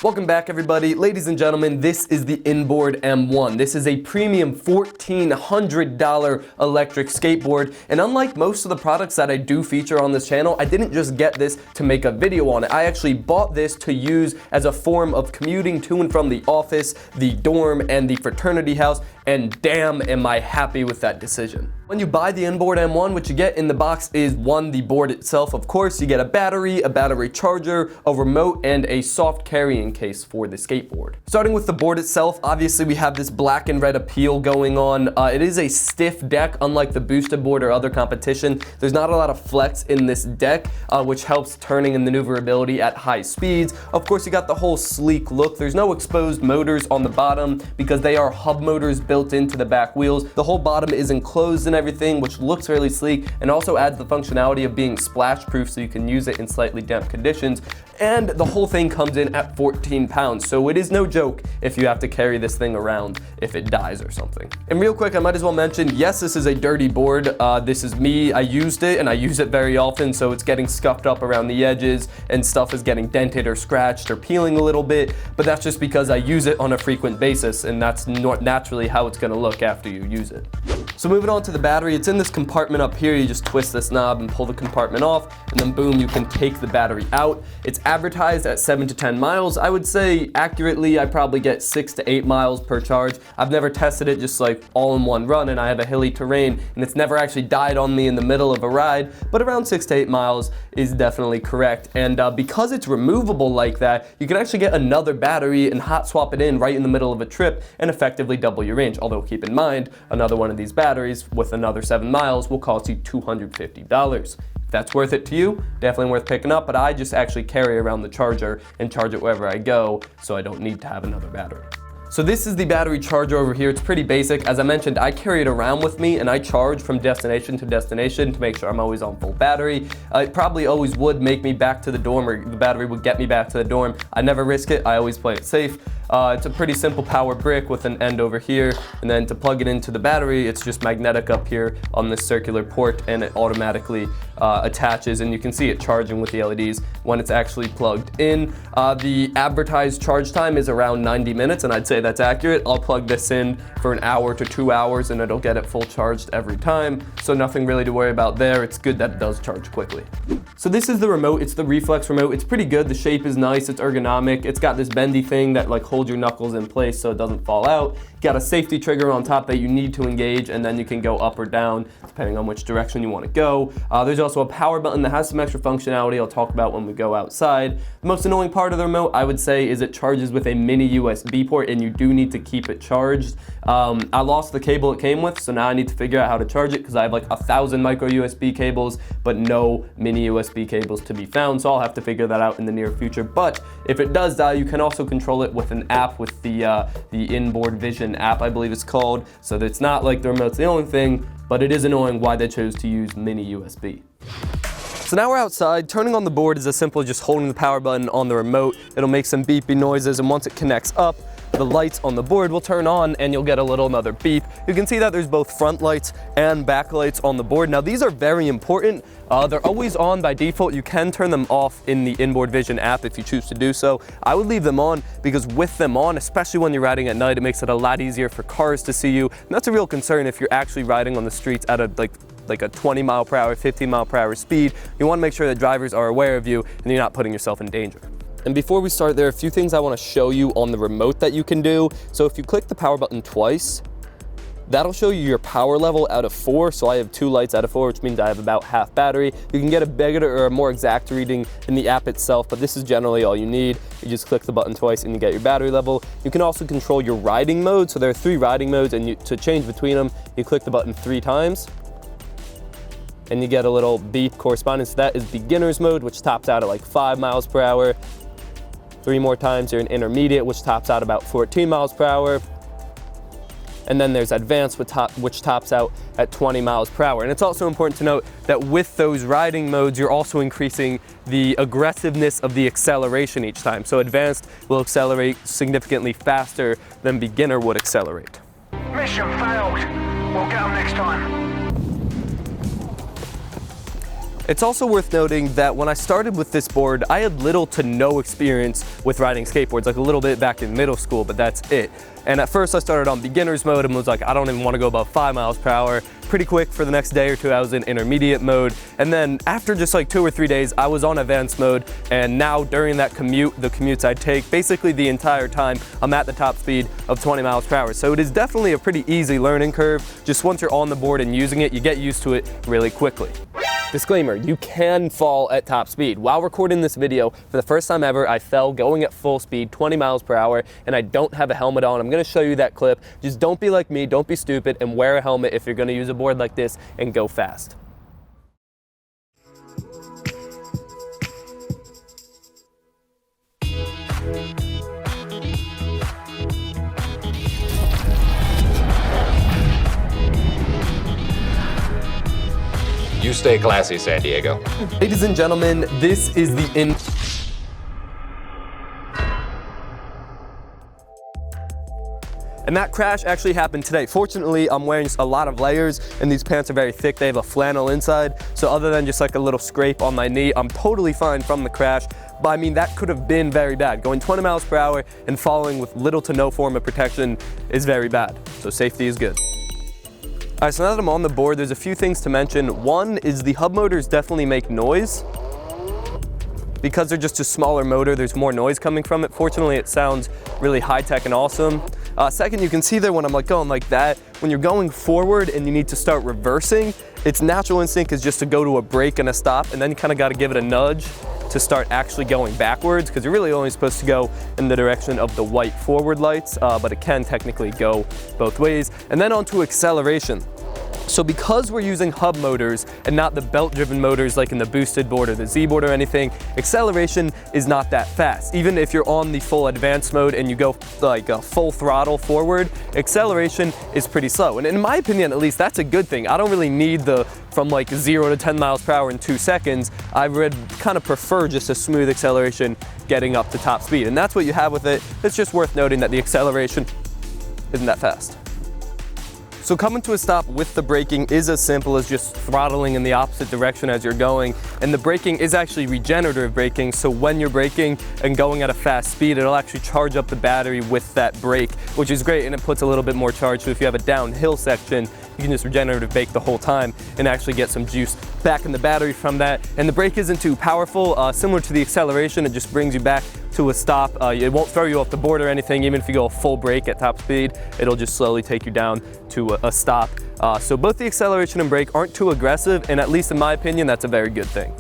Welcome back, everybody. Ladies and gentlemen, this is the Inboard M1. This is a premium $1,400 electric skateboard, and unlike most of the products that I do feature on this channel, I didn't just get this to make a video on it. I actually bought this to use as a form of commuting to and from the office, the dorm, and the fraternity house, and damn am I happy with that decision. When you buy the Inboard M1, what you get in the box is one, the board itself, of course. You get a battery charger, a remote, and a soft carrying case for the skateboard. Starting with the board itself, obviously we have this black and red appeal going on. It is a stiff deck, unlike the boosted board or other competition. There's not a lot of flex in this deck, which helps turning and maneuverability at high speeds. Of course, you got the whole sleek look. There's no exposed motors on the bottom because they are hub motors built into the back wheels. The whole bottom is enclosed and everything, which looks really sleek and also adds the functionality of being splash proof so you can use it in slightly damp conditions. And the whole thing comes in at 14 pounds, so it is no joke if you have to carry this thing around if it dies or something. And real quick, I might as well mention, yes, this is a dirty board. This is me. I used it and I use it very often, so it's getting scuffed up around the edges and stuff is getting dented or scratched or peeling a little bit, but that's just because I use it on a frequent basis, and that's naturally how it's gonna look after you use it. So moving on to the battery, it's in this compartment up here. You just twist this knob and pull the compartment off, and then boom, you can take the battery out. It's advertised at 7 to 10 miles. I would say accurately, I probably get 6 to 8 miles per charge. I've never tested it just like all in one run, and I have a hilly terrain, and it's never actually died on me in the middle of a ride, but around 6 to 8 miles is definitely correct. And because it's removable like that, you can actually get another battery and hot swap it in right in the middle of a trip and effectively double your range. Although keep in mind, another one of these batteries with another 7 miles will cost you $250. If that's worth it to you, definitely worth picking up, but I just actually carry around the charger and charge it wherever I go, so I don't need to have another battery. So this is the battery charger over here. It's pretty basic. As I mentioned, I carry it around with me and I charge from destination to destination to make sure I'm always on full battery. It probably always would make me back to the dorm, or the battery would get me back to the dorm. I never risk it. I always play it safe. It's a pretty simple power brick with an end over here, and then to plug it into the battery, it's just magnetic up here on this circular port, and it automatically attaches, and you can see it charging with the LEDs when it's actually plugged in. The advertised charge time is around 90 minutes, and I'd say that's accurate. I'll plug this in for an hour to 2 hours, and it'll get it full charged every time, so nothing really to worry about there. It's good that it does charge quickly. So this is the remote. It's the reflex remote. It's pretty good. The shape is nice. It's ergonomic. It's got this bendy thing that like holds your knuckles in place so it doesn't fall out. Got a safety trigger on top that you need to engage, and then you can go up or down depending on which direction you want to go. There's also a power button that has some extra functionality I'll talk about when we go outside. The most annoying part of the remote, I would say, is it charges with a mini USB port, and you do need to keep it charged. I lost the cable it came with, so now I need to figure out how to charge it because I have like 1,000 micro USB cables, but no mini USB cables to be found, so I'll have to figure that out in the near future. But if it does die, you can also control it with an app, with the Inboard Vision app, I believe it's called. So it's not like the remote's the only thing, but it is annoying why they chose to use mini USB. So now we're outside. Turning on the board is as simple as just holding the power button on the remote. It'll make some beepy noises, and once it connects up, the lights on the board will turn on and you'll get another beep. You can see that there's both front lights and back lights on the board. Now these are very important. They're always on by default. You can turn them off in the Inboard Vision app if you choose to do so. I would leave them on because with them on, especially when you're riding at night, it makes it a lot easier for cars to see you. And that's a real concern if you're actually riding on the streets at a like a 20 mile per hour, 15 mile per hour speed. You want to make sure that drivers are aware of you and you're not putting yourself in danger. And before we start, there are a few things I want to show you on the remote that you can do. So if you click the power button twice, that'll show you your power level out of 4. So I have 2 lights out of 4, which means I have about half battery. You can get a bigger or a more exact reading in the app itself, but this is generally all you need. You just click the button twice and you get your battery level. You can also control your riding mode. So there are 3 riding modes, and to change between them, you click the button 3 times. And you get a little beep corresponding to that is beginner's mode, which tops out at like 5 miles per hour. 3 more times, you're in intermediate, which tops out about 14 miles per hour. And then there's advanced, which tops out at 20 miles per hour. And it's also important to note that with those riding modes, you're also increasing the aggressiveness of the acceleration each time. So advanced will accelerate significantly faster than beginner would accelerate. Mission failed. We'll get them next time. It's also worth noting that when I started with this board, I had little to no experience with riding skateboards, like a little bit back in middle school, but that's it. And at first I started on beginner's mode and was like, I don't even want to go above 5 miles per hour. Pretty quick for the next day or two, I was in intermediate mode. And then after just like 2 or 3 days, I was on advanced mode. And now during that commute, the commutes I take, basically the entire time, I'm at the top speed of 20 miles per hour. So it is definitely a pretty easy learning curve. Just once you're on the board and using it, you get used to it really quickly. Disclaimer, you can fall at top speed. While recording this video, for the first time ever, I fell going at full speed, 20 miles per hour, and I don't have a helmet on. I'm gonna show you that clip. Just don't be like me, don't be stupid, and wear a helmet if you're gonna use a board like this and go fast. You stay classy, San Diego. Ladies and gentlemen, this is the And that crash actually happened today. Fortunately, I'm wearing a lot of layers and these pants are very thick. They have a flannel inside. So other than just like a little scrape on my knee, I'm totally fine from the crash. But I mean, that could have been very bad. Going 20 miles per hour and falling with little to no form of protection is very bad. So safety is good. All right, so now that I'm on the board, there's a few things to mention. One is the hub motors definitely make noise. Because they're just a smaller motor, there's more noise coming from it. Fortunately, it sounds really high-tech and awesome. Second, you can see there when I'm like going like that, when you're going forward and you need to start reversing, its natural instinct is just to go to a brake and a stop, and then you kind of got to give it a nudge to start actually going backwards, because you're really only supposed to go in the direction of the white forward lights, but it can technically go both ways. And then onto acceleration. So because we're using hub motors and not the belt-driven motors like in the boosted board or the Z board or anything, acceleration is not that fast. Even if you're on the full advanced mode and you go like a full throttle forward, acceleration is pretty slow. And in my opinion, at least, that's a good thing. I don't really need the from like 0 to 10 miles per hour in 2 seconds. I would kind of prefer just a smooth acceleration getting up to top speed. And that's what you have with it. It's just worth noting that the acceleration isn't that fast. So coming to a stop with the braking is as simple as just throttling in the opposite direction as you're going. And the braking is actually regenerative braking, so when you're braking and going at a fast speed, it'll actually charge up the battery with that brake, which is great, and it puts a little bit more charge. So if you have a downhill section, you can just regenerative brake the whole time and actually get some juice back in the battery from that. And the brake isn't too powerful. Similar to the acceleration, it just brings you back to a stop. It won't throw you off the board or anything. Even if you go a full brake at top speed, it'll just slowly take you down to a stop. So both the acceleration and brake aren't too aggressive, and at least in my opinion, that's a very good thing.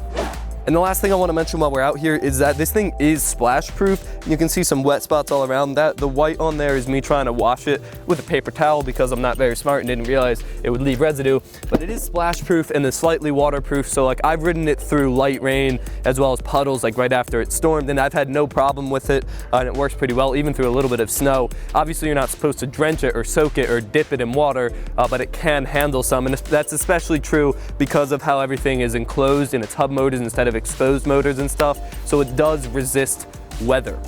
And the last thing I want to mention while we're out here is that this thing is splash proof. You can see some wet spots all around that. The white on there is me trying to wash it with a paper towel because I'm not very smart and didn't realize it would leave residue. But it is splash proof and then slightly waterproof. So like I've ridden it through light rain as well as puddles like right after it stormed, and I've had no problem with it. And it works pretty well even through a little bit of snow. Obviously you're not supposed to drench it or soak it or dip it in water, but it can handle some. And that's especially true because of how everything is enclosed in its hub motors instead of exposed motors and stuff, so it does resist weather.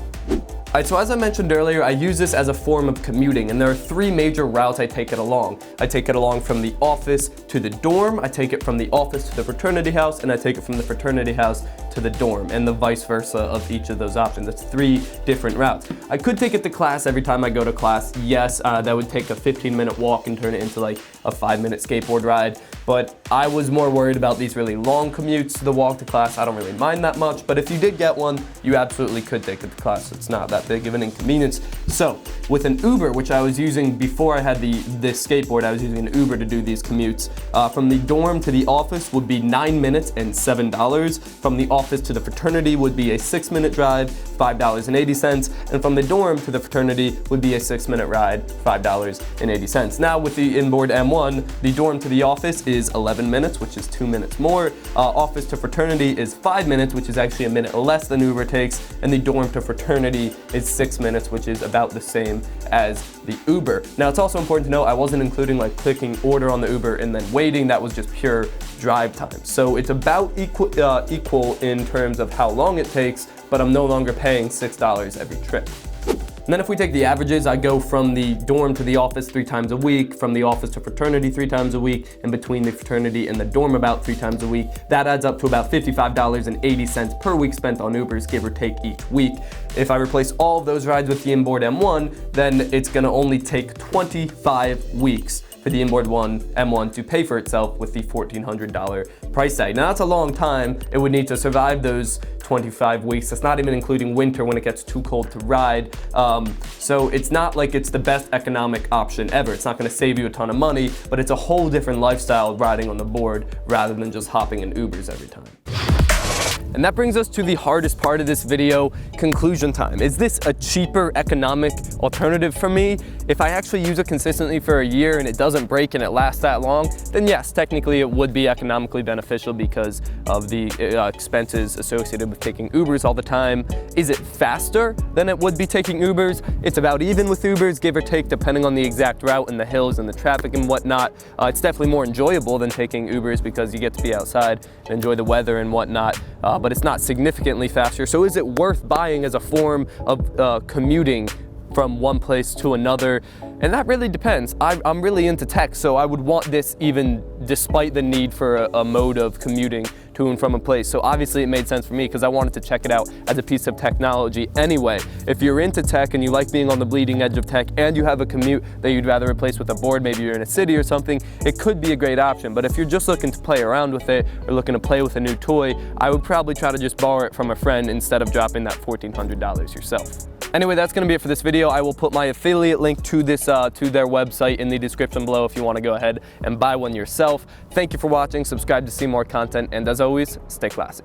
Alright, so as I mentioned earlier, I use this as a form of commuting, and there are 3 major routes I take it along. I take it along from the office to the dorm, I take it from the office to the fraternity house, and I take it from the fraternity house to the dorm, and the vice versa of each of those options. That's 3 different routes. I could take it to class every time I go to class. Yes, that would take a 15-minute walk and turn it into like a 5-minute skateboard ride, but I was more worried about these really long commutes. The walk to class, I don't really mind that much, but if you did get one, you absolutely could take it to class. It's not that big of an inconvenience. So with an Uber, which I was using before I had this skateboard, I was using an Uber to do these commutes. From the dorm to the office would be 9 minutes and $7. From the office to the fraternity would be a 6-minute drive, $5.80. And from the dorm to the fraternity would be a 6-minute ride, $5.80. Now with the Inboard M1, the dorm to the office is 11 minutes, which is 2 minutes more. Office to fraternity is 5 minutes, which is actually a minute less than Uber takes. And the dorm to fraternity is 6 minutes, which is about the same as the Uber. Now it's also important to know I wasn't including like clicking order on the Uber and then waiting. That was just pure drive time. So it's about equal in terms of how long it takes, but I'm no longer paying $6 every trip. And then if we take the averages, I go from the dorm to the office 3 times a week, from the office to fraternity 3 times a week, and between the fraternity and the dorm about 3 times a week. That adds up to about $55.80 per week spent on Ubers, give or take each week. If I replace all of those rides with the Inboard M1, then it's gonna only take 25 weeks for the Inboard M1 to pay for itself with the $1,400 price tag. Now that's a long time it would need to survive those 25 weeks. That's not even including winter when it gets too cold to ride. So it's not like it's the best economic option ever. It's not gonna save you a ton of money, but it's a whole different lifestyle riding on the board rather than just hopping in Ubers every time. And that brings us to the hardest part of this video, conclusion time. Is this a cheaper economic alternative for me? If I actually use it consistently for a year and it doesn't break and it lasts that long, then yes, technically it would be economically beneficial because of the expenses associated with taking Ubers all the time. Is it faster than it would be taking Ubers? It's about even with Ubers, give or take, depending on the exact route and the hills and the traffic and whatnot. It's definitely more enjoyable than taking Ubers because you get to be outside and enjoy the weather and whatnot. But it's not significantly faster. So is it worth buying as a form of commuting from one place to another? And that really depends. I'm really into tech, so I would want this even despite the need for a mode of commuting to and from a place. So obviously it made sense for me because I wanted to check it out as a piece of technology anyway. If you're into tech and you like being on the bleeding edge of tech and you have a commute that you'd rather replace with a board, maybe you're in a city or something, it could be a great option. But if you're just looking to play around with it or looking to play with a new toy, I would probably try to just borrow it from a friend instead of dropping that $1,400 yourself. Anyway, that's gonna be it for this video. I will put my affiliate link to this to their website in the description below if you wanna go ahead and buy one yourself. Thank you for watching, subscribe to see more content, and as always, stay classy.